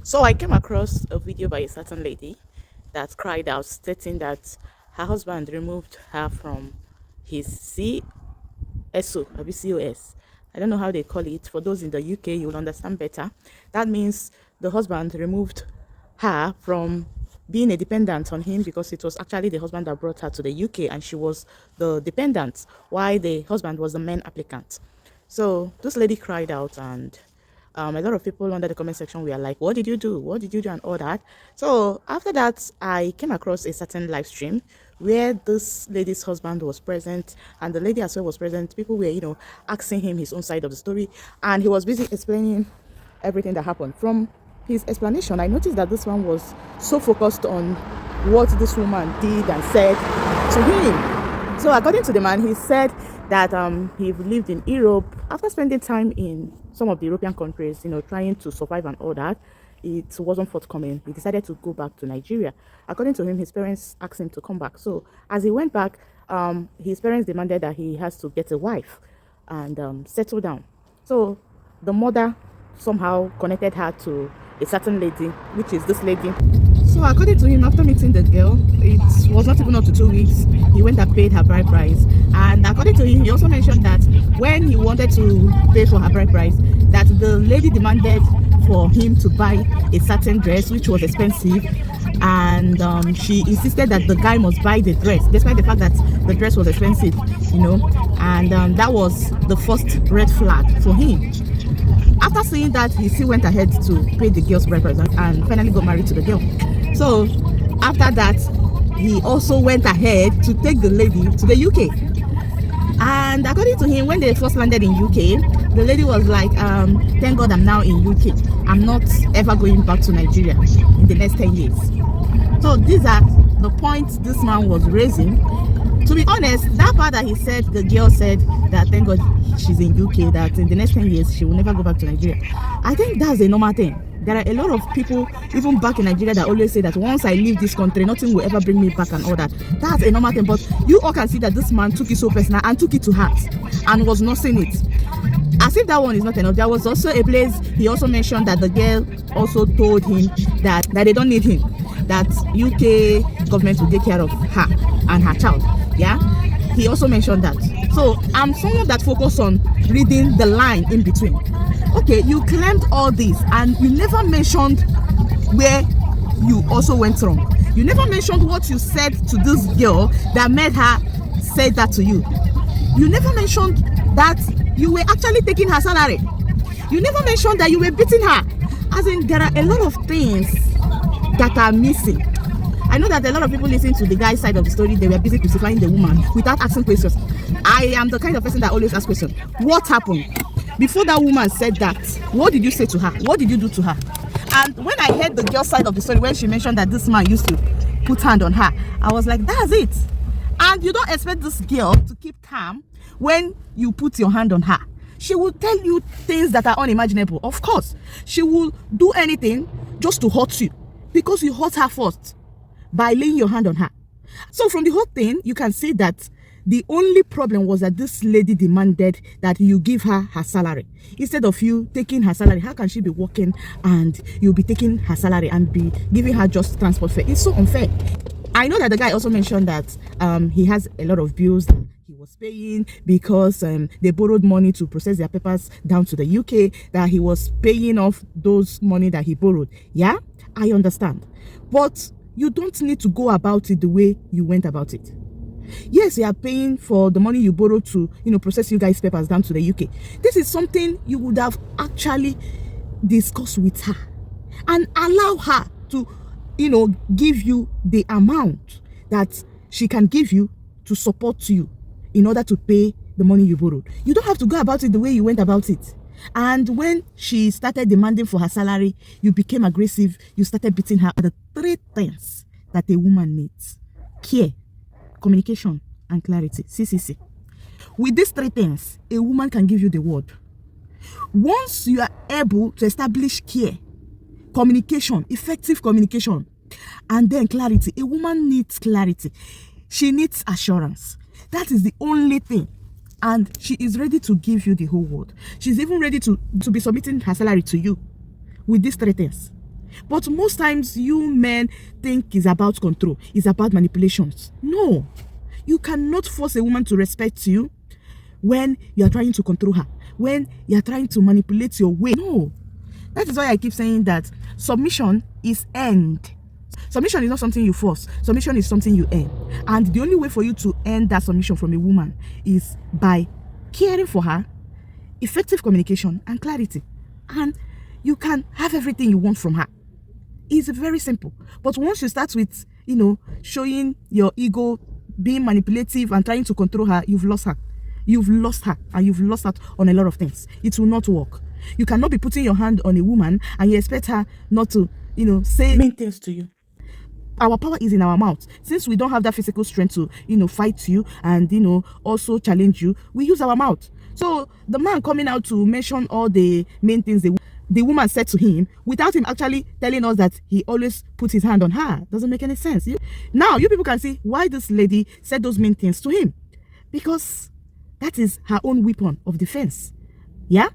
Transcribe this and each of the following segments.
So I came across a video by a certain lady that cried out, stating that her husband removed her from his CSO, or COS. I don't know how they call it. For those in the UK, you will understand better. That means the husband removed her from being a dependent on him, because it was actually the husband that brought her to the UK and she was the dependent, while the husband was the main applicant. So this lady cried out, and a lot of people under the comment section were like, what did you do? What did you do? And all that. So after that, I came across a certain live stream where this lady's husband was present and the lady as well was present. People were, asking him his own side of the story, and he was busy explaining everything that happened. From his explanation, I noticed that this one was so focused on what this woman did and said to him. So according to the man, he said that he lived in Europe. After spending time in some of the European countries, trying to survive and all that, it wasn't forthcoming. He decided to go back to Nigeria. According to him, his parents asked him to come back. So as he went back, his parents demanded that he has to get a wife and settle down. So the mother somehow connected her to a certain lady, which is this lady. So according to him, after meeting the girl, it was not even up to 2 weeks, he went and paid her bride price. And according to him, he also mentioned that when he wanted to pay for her bride price, that the lady demanded for him to buy a certain dress, which was expensive, and she insisted that the guy must buy the dress, despite the fact that the dress was expensive, and that was the first red flag for him. After seeing that, he still went ahead to pay the girl's bride price and finally got married to the girl. So after that, he also went ahead to take the lady to the UK. And according to him, when they first landed in UK, the lady was like, thank God I'm now in UK. I'm not ever going back to Nigeria in the next 10 years. So these are the points this man was raising. To be honest, that part that he said, the girl said that thank God she's in UK, that in the next 10 years she will never go back to Nigeria. I think that's a normal thing. There are a lot of people, even back in Nigeria, that always say that once I leave this country, nothing will ever bring me back and all that. That's a normal thing. But you all can see that this man took it so personal and took it to heart and was not saying it. As if that one is not enough, there was also a place he also mentioned that the girl also told him that they don't need him, that UK government will take care of her and her child. Yeah, he also mentioned that. So I'm someone that focus on reading the line in between. Okay, you claimed all this and you never mentioned where you also went wrong. You never mentioned what you said to this girl that made her say that to you. You never mentioned that you were actually taking her salary. You never mentioned that you were beating her. As in, there are a lot of things that are missing. I know that a lot of people listen to the guy's side of the story. They were busy crucifying the woman without asking questions. I am the kind of person that always asks questions. What happened? Before that woman said that, what did you say to her? What did you do to her? And when I heard the girl's side of the story, when she mentioned that this man used to put hand on her, I was like, that's it. And you don't expect this girl to keep calm when you put your hand on her. She will tell you things that are unimaginable. Of course, she will do anything just to hurt you, because you hurt her first by laying your hand on her. So from the whole thing, you can see that the only problem was that this lady demanded that you give her her salary. Instead of you taking her salary, how can she be working and you'll be taking her salary and be giving her just transport fare? It's so unfair. I know that the guy also mentioned that he has a lot of bills that he was paying because they borrowed money to process their papers down to the UK, that he was paying off those money that he borrowed. Yeah, I understand. But you don't need to go about it the way you went about it. Yes, you are paying for the money you borrowed to, process you guys' papers down to the UK. This is something you would have actually discussed with her and allow her to, give you the amount that she can give you to support you in order to pay the money you borrowed. You don't have to go about it the way you went about it. And when she started demanding for her salary, you became aggressive. You started beating her. The three things that a woman needs: care, communication, and clarity. CCC. With these three things, a woman can give you the word. Once you are able to establish care, communication, effective communication, and then clarity, a woman needs clarity. She needs assurance. That is the only thing. And she is ready to give you the whole world. She's even ready to be submitting her salary to you with these three things. But most times you men think it's about control, it's about manipulations. No, you cannot force a woman to respect you when you are trying to control her, when you are trying to manipulate your way. No, that is why I keep saying that submission is earned. Submission is not something you force. Submission is something you earn. And the only way for you to earn that submission from a woman is by caring for her, effective communication, and clarity. And you can have everything you want from her. It's very simple. But once you start with, showing your ego, being manipulative and trying to control her, you've lost her. You've lost her, and you've lost out on a lot of things. It will not work. You cannot be putting your hand on a woman and you expect her not to, say mean things to you. Our power is in our mouth. Since we don't have that physical strength to, fight you and, also challenge you, we use our mouth. So the man coming out to mention all the main things the woman said to him without him actually telling us that he always put his hand on her doesn't make any sense. Now, you people can see why this lady said those main things to him. Because that is her own weapon of defense. Yeah?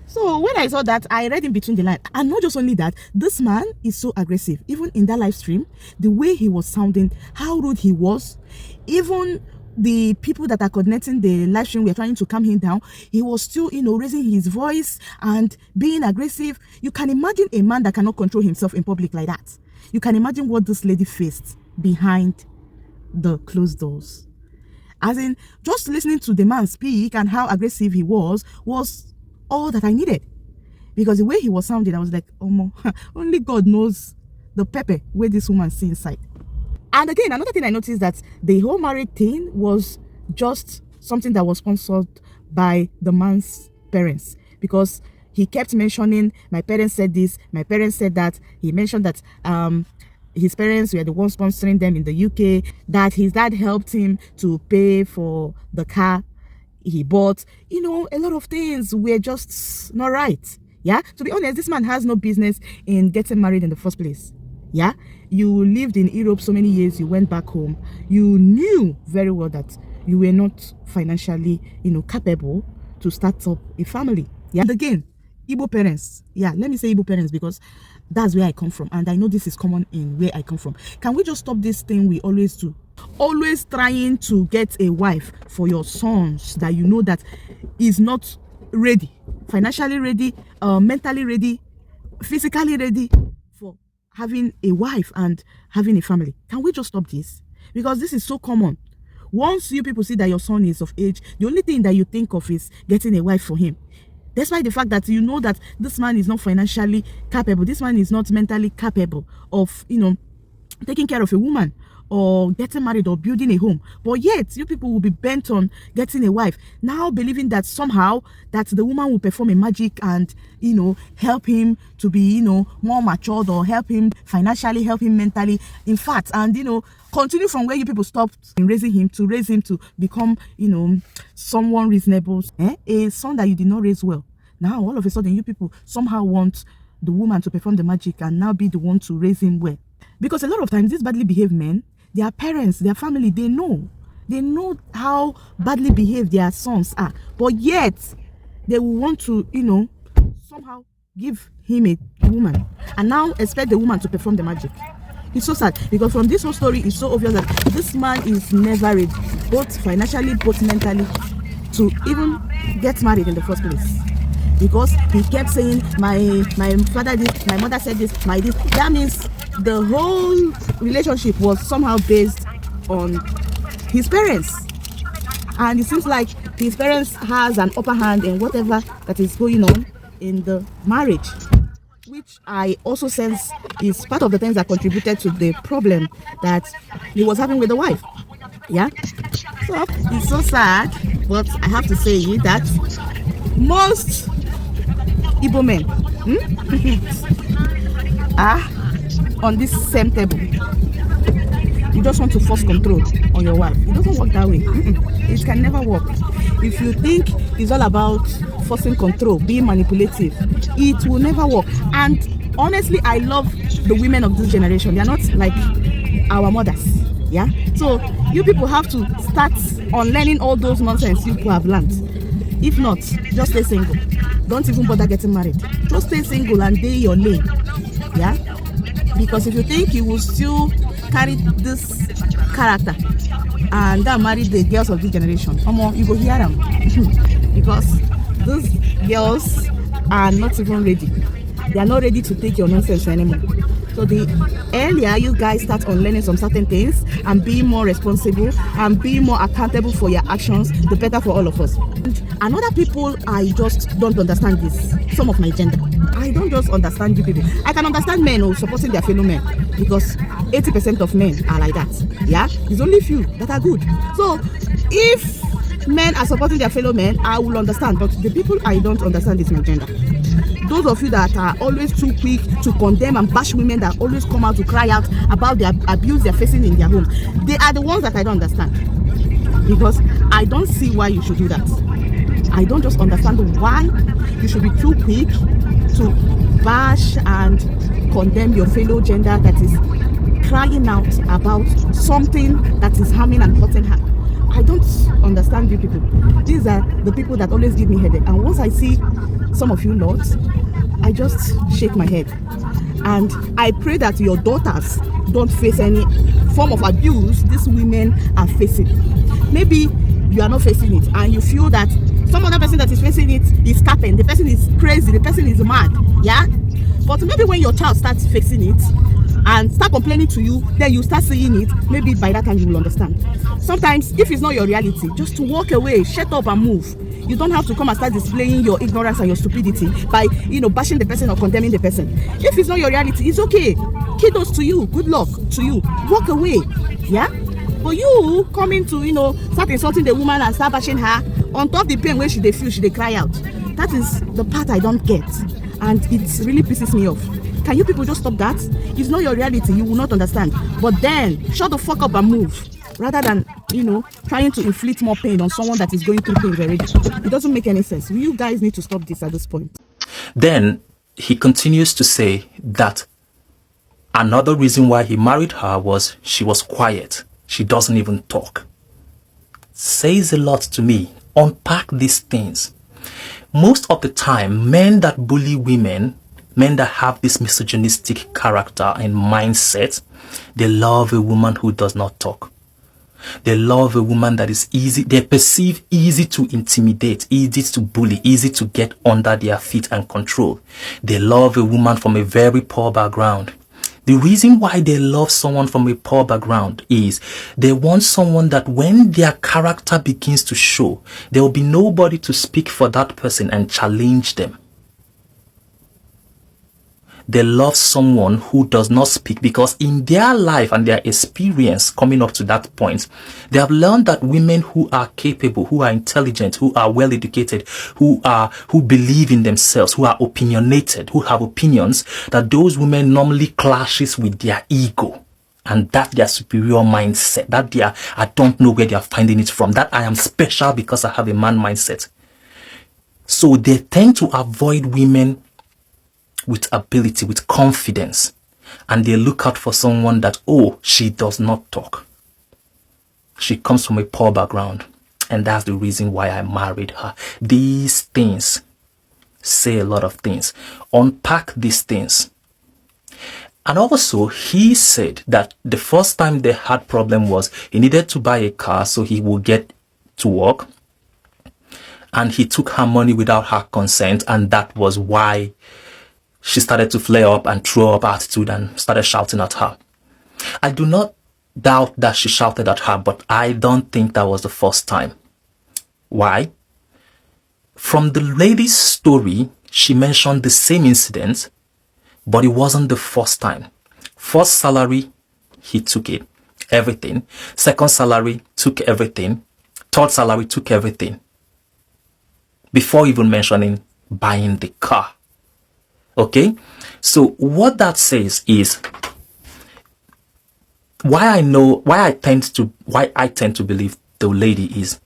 So when I saw that, I read in between the lines. And not just only that, this man is so aggressive. Even in that live stream, the way he was sounding, how rude he was, even the people that are coordinating the live stream were trying to calm him down, he was still, raising his voice and being aggressive. You can imagine a man that cannot control himself in public like that. You can imagine what this lady faced behind the closed doors. As in, just listening to the man speak and how aggressive he was all that I needed. Because the way he was sounding, I was like, oh, only God knows the pepper where this woman see inside. And again, another thing I noticed that the whole marriage thing was just something that was sponsored by the man's parents. Because he kept mentioning, my parents said this, my parents said that. He mentioned that his parents were the ones sponsoring them in the UK, that his dad helped him to pay for the car he bought. A lot of things were just not right. Yeah, to be honest, this man has no business in getting married in the first place. Yeah, you lived in Europe so many years, you went back home, you knew very well that you were not financially, capable to start up a family. Yeah, and again, Igbo parents. Yeah, let me say Igbo parents because that's where I come from, and I know this is common in where I come from. Can we just stop this thing we always do? Always trying to get a wife for your sons that you know that is not ready, financially ready, mentally ready, physically ready for having a wife and having a family. Can we just stop this? Because this is so common. Once you people see that your son is of age, the only thing that you think of is getting a wife for him. Despite the fact that you know that this man is not financially capable, this man is not mentally capable of, taking care of a woman or getting married or building a home. But yet, you people will be bent on getting a wife, now believing that somehow that the woman will perform a magic and, help him to be, more matured, or help him financially, help him mentally. In fact, and, continue from where you people stopped in raise him to become, someone reasonable. A son that you did not raise well. Now, all of a sudden, you people somehow want the woman to perform the magic and now be the one to raise him well. Because a lot of times, these badly behaved men, their parents, their family, they know how badly behaved their sons are. But yet, they will want to, somehow give him a woman and now expect the woman to perform the magic. It's so sad because from this whole story, it's so obvious that this man is never ready, both financially, both mentally, to even get married in the first place. Because he kept saying, my father did, my mother said this, my this. That means the whole relationship was somehow based on his parents. And it seems like his parents has an upper hand in whatever that is going on in the marriage, which I also sense is part of the things that contributed to the problem that he was having with the wife. Yeah, so it's so sad, but I have to say that most Igbo men are on this same table. You just want to force control on your wife. It doesn't work that way. It can never work. If you think it's all about forcing control, being manipulative, it will never work. And honestly, I love the women of this generation. They are not like our mothers. Yeah. So you people have to start on learning all those nonsense you people have learned. If not, just stay single. Don't even bother getting married. Just stay single and stay your lane. Yeah. Because if you think you will still carry this character and then marry the girls of this generation, you go hear them. Because those girls are not even ready. They are not ready to take your nonsense anymore. So the earlier you guys start on learning some certain things and being more responsible and being more accountable for your actions, the better for all of us. And other people, I just don't understand this. Some of my gender, I don't just understand you people. I can understand men who supporting their fellow men, because 80% of men are like that. Yeah, there's only few that are good. So if men are supporting their fellow men, I will understand. But the people I don't understand is my gender. Those of you that are always too quick to condemn and bash women that always come out to cry out about the abuse they're facing in their homes, they are the ones that I don't understand. Because I don't see why you should do that. I don't just understand why you should be too quick to bash and condemn your fellow gender that is crying out about something that is harming and hurting her. I don't understand you people. These are the people that always give me headache. And once I see some of you lots, I just shake my head. And I pray that your daughters don't face any form of abuse these women are facing. Maybe you are not facing it and you feel that some other person that is facing it is capping, the person is crazy, the person is mad. Yeah? But maybe when your child starts facing it and start complaining to you, then you start seeing it, maybe by that time you will understand. Sometimes if it's not your reality, just to walk away, shut up and move. You don't have to come and start displaying your ignorance and your stupidity by bashing the person or condemning the person. If it's not your reality, it's okay. Kudos to you, good luck to you, walk away. Yeah, but you coming to start insulting the woman and start bashing her on top the pain where she feel, she cry out. That is the part I don't get, and it really pisses me off. Can you people just stop that? It's not your reality, you will not understand. But then shut the fuck up and move, rather than trying to inflict more pain on someone that is going through pain already. It doesn't make any sense. You guys need to stop this at this point. Then he continues to say that another reason why he married her was she was quiet. She doesn't even talk. Says a lot to me. Unpack these things. Most of the time, men that bully women, men that have this misogynistic character and mindset, they love a woman who does not talk. They love a woman that is easy, they perceive easy to intimidate, easy to bully, easy to get under their feet and control. They love a woman from a very poor background. The reason why they love someone from a poor background is they want someone that when their character begins to show, there will be nobody to speak for that person and challenge them. They love someone who does not speak, because in their life and their experience coming up to that point, they have learned that women who are capable, who are intelligent, who are well educated, who believe in themselves, who are opinionated, who have opinions, that those women normally clashes with their ego and that their superior mindset, that I don't know where they are finding it from, that I am special because I have a man mindset. So they tend to avoid women with ability, with confidence, and they look out for someone that, she does not talk. She comes from a poor background, and that's the reason why I married her. These things say a lot of things. Unpack these things. And also, he said that the first time they had problem was he needed to buy a car so he would get to work, and he took her money without her consent, and that was why she started to flare up and throw up attitude and started shouting at her. I do not doubt that she shouted at her, but I don't think that was the first time. Why? From the lady's story, she mentioned the same incident, but it wasn't the first time. First salary, he took it, everything. Second salary, took everything. Third salary, took everything. Before even mentioning buying the car. Okay, so what that says is why I tend to believe the lady is,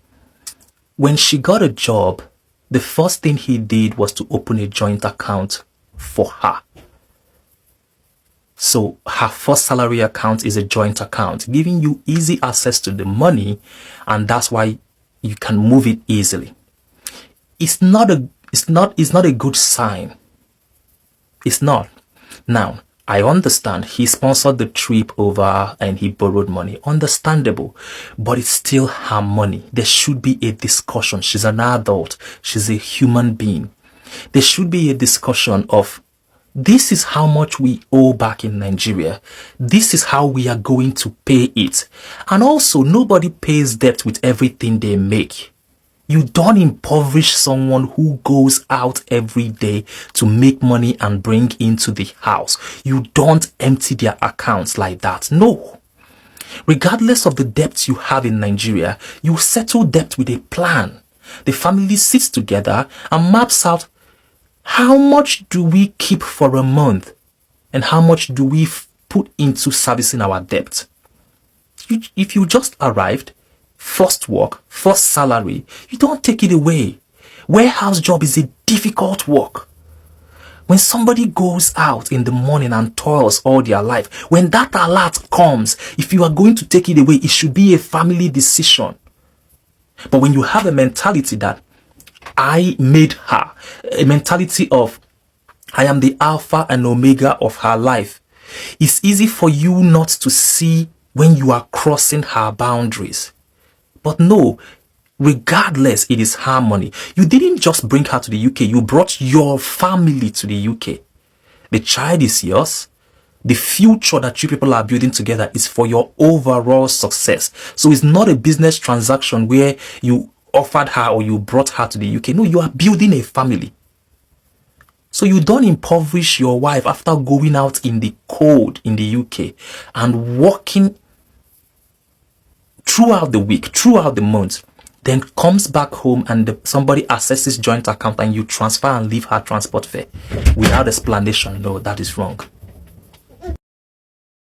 when she got a job, the first thing he did was to open a joint account for her. So her first salary account is a joint account, giving you easy access to the money, and that's why you can move it easily. It's not a good sign. It's not. Now, I understand he sponsored the trip over and he borrowed money. Understandable. But it's still her money. There should be a discussion. She's an adult. She's a human being. There should be a discussion of, this is how much we owe back in Nigeria. This is how we are going to pay it. And also, nobody pays debt with everything they make. You don't impoverish someone who goes out every day to make money and bring into the house. You don't empty their accounts like that. No. Regardless of the debts you have in Nigeria, you settle debt with a plan. The family sits together and maps out, how much do we keep for a month and how much do we put into servicing our debt? If you just arrived, first work, first salary, you don't take it away. Warehouse job is a difficult work. When somebody goes out in the morning and toils all their life, when that alert comes, if you are going to take it away, it should be a family decision. But when you have a mentality that I made her, a mentality of I am the alpha and omega of her life, it's easy for you not to see when you are crossing her boundaries. But no, regardless, it is her money. You didn't just bring her to the UK, you brought your family to the UK. The child is yours. The future that you people are building together is for your overall success. So it's not a business transaction where you offered her or you brought her to the UK. No, you are building a family. So you don't impoverish your wife after going out in the cold in the UK and working throughout the week, throughout the month, then comes back home and somebody accesses joint account and you transfer and leave her transport fare without explanation. No, that is wrong.